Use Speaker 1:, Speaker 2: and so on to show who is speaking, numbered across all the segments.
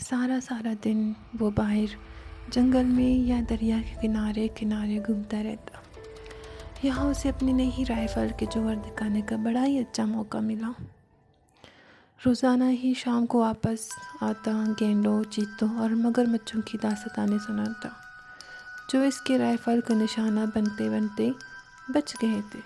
Speaker 1: سارا دن وہ باہر جنگل میں یا دریا کے کنارے کنارے گھومتا رہتا۔ یہاں اسے اپنی نئی رائفل کے جوہر دکھانے کا بڑا ہی اچھا موقع ملا۔ روزانہ ہی شام کو واپس آتا، گینڈوں، چیتوں اور مگر مچھوں کی داستانیں سناتا، جو اس کے رائفل کا نشانہ بنتے بنتے بچ گئے تھے۔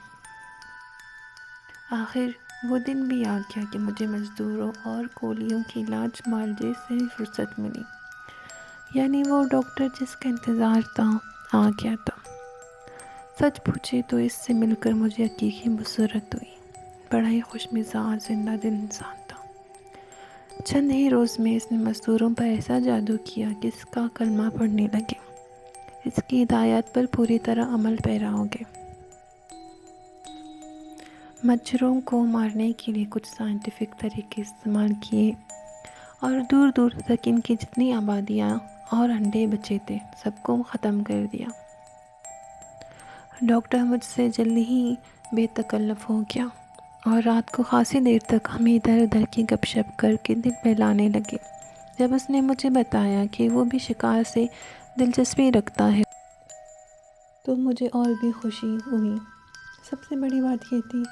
Speaker 1: آخر وہ دن بھی آ گیا کہ مجھے مزدوروں اور کولیوں کی لاج معالجے سے فرصت ملی، یعنی وہ ڈاکٹر جس کا انتظار تھا آ گیا تھا۔ سچ پوچھے تو اس سے مل کر مجھے حقیقی مسرت ہوئی۔ بڑا ہی خوش مزاج زندہ دل انسان تھا۔ چند ہی روز میں اس نے مزدوروں پر ایسا جادو کیا کہ اس کا کلمہ پڑھنے لگے، اس کی ہدایات پر پوری طرح عمل پیرا ہو گئے۔ مچھروں کو مارنے کے لیے کچھ سائنٹیفک طریقے استعمال کیے اور دور دور تک ان کی جتنی آبادیاں اور انڈے بچے تھے سب کو ختم کر دیا۔ ڈاکٹر مجھ سے جلدی ہی بے تکلف ہو گیا اور رات کو خاصی دیر تک ہم ادھر ادھر کی گپ شپ کر کے دل بہلانے لگے۔ جب اس نے مجھے بتایا کہ وہ بھی شکار سے دلچسپی رکھتا ہے تو مجھے اور بھی خوشی ہوئی۔ سب سے بڑی بات یہ تھی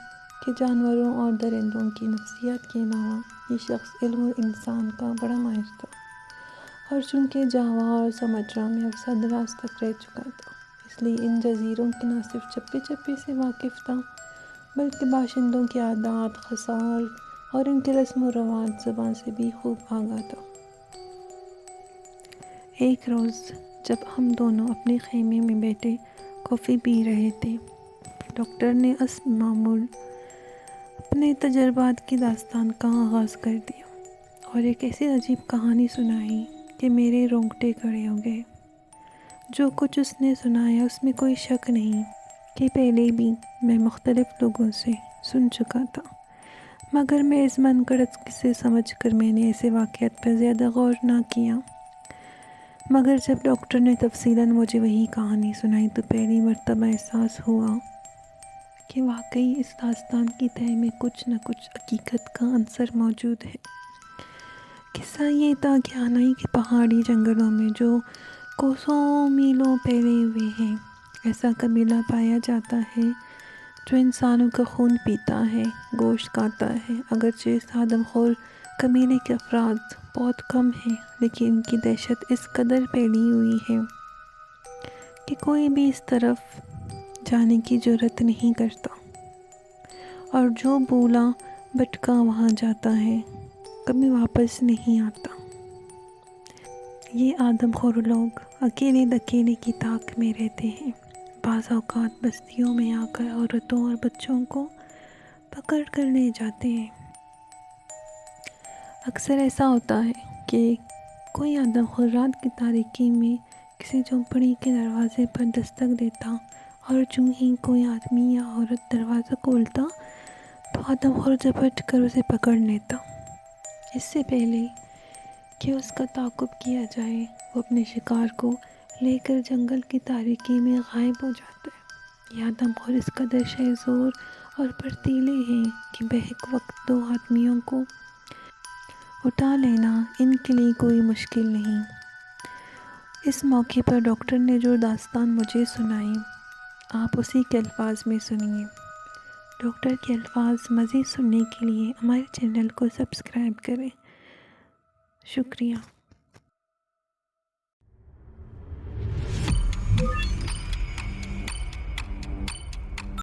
Speaker 1: کہ جانوروں اور درندوں کی نفسیات کے علاوہ یہ شخص علم اور انسان کا بڑا ماہر تھا، اور چونکہ جاوا اور سمٹرا میں اکثر دراز تک رہ چکا تھا، اس لیے ان جزیروں کے نہ صرف چپے چپے سے واقف تھا بلکہ باشندوں کے عادات، خصال اور ان کے رسم و رواج زبان سے بھی خوب آگاہ تھا۔ ایک روز جب ہم دونوں اپنے خیمے میں بیٹھے کافی پی رہے تھے، ڈاکٹر نے حسب معمول اپنے تجربات کی داستان کا آغاز کر دیا اور ایک ایسی عجیب کہانی سنائی کہ میرے رونگٹے کھڑے ہو گئے۔ جو کچھ اس نے سنایا اس میں کوئی شک نہیں کہ پہلے بھی میں مختلف لوگوں سے سن چکا تھا، مگر میں اس من گھڑت قصے سمجھ کر میں نے ایسے واقعات پر زیادہ غور نہ کیا۔ مگر جب ڈاکٹر نے تفصیلاً مجھے وہی کہانی سنائی تو پہلی مرتبہ احساس ہوا کہ واقعی اس داستان کی تہہ میں کچھ نہ کچھ حقیقت کا عنصر موجود ہے۔ قصہ یہ تھا کہ ہنائی کے پہاڑی جنگلوں میں جو کوسوں میلوں پھیلے ہوئے ہیں، ایسا قبیلہ پایا جاتا ہے جو انسانوں کا خون پیتا ہے، گوشت کھاتا ہے۔ اگرچہ اس آدم خور قبیلے کے افراد بہت کم ہیں، لیکن ان کی دہشت اس قدر پھیلی ہوئی ہے کہ کوئی بھی اس طرف جانے کی جرات نہیں کرتا، اور جو بھولا بھٹکا وہاں جاتا ہے کبھی واپس نہیں آتا۔ یہ آدم خور لوگ اکیلے دکیلے کی طاق میں رہتے ہیں، بعض اوقات بستیوں میں آ کر عورتوں اور بچوں کو پکڑ کر لے جاتے ہیں۔ اکثر ایسا ہوتا ہے کہ کوئی آدم خور رات کی تاریکی میں کسی جھونپڑی کے دروازے پر دستک دیتا، اور جو ہی کوئی آدمی یا عورت دروازہ کھولتا تو آدم خور جھپٹ کر اسے پکڑ لیتا۔ اس سے پہلے کہ اس کا تعاقب کیا جائے وہ اپنے شکار کو لے کر جنگل کی تاریکی میں غائب ہو جاتا ہے۔ یہ آدم خور اس قدر شہزور اور پرتیلے ہیں کہ بیک وقت دو آدمیوں کو اٹھا لینا ان کے لیے کوئی مشکل نہیں۔ اس موقع پر ڈاکٹر نے جو داستان مجھے سنائی آپ اسی کے الفاظ میں سنیے۔ ڈاکٹر کے الفاظ مزید سننے کے لیے ہمارے چینل کو سبسکرائب کریں۔ شکریہ۔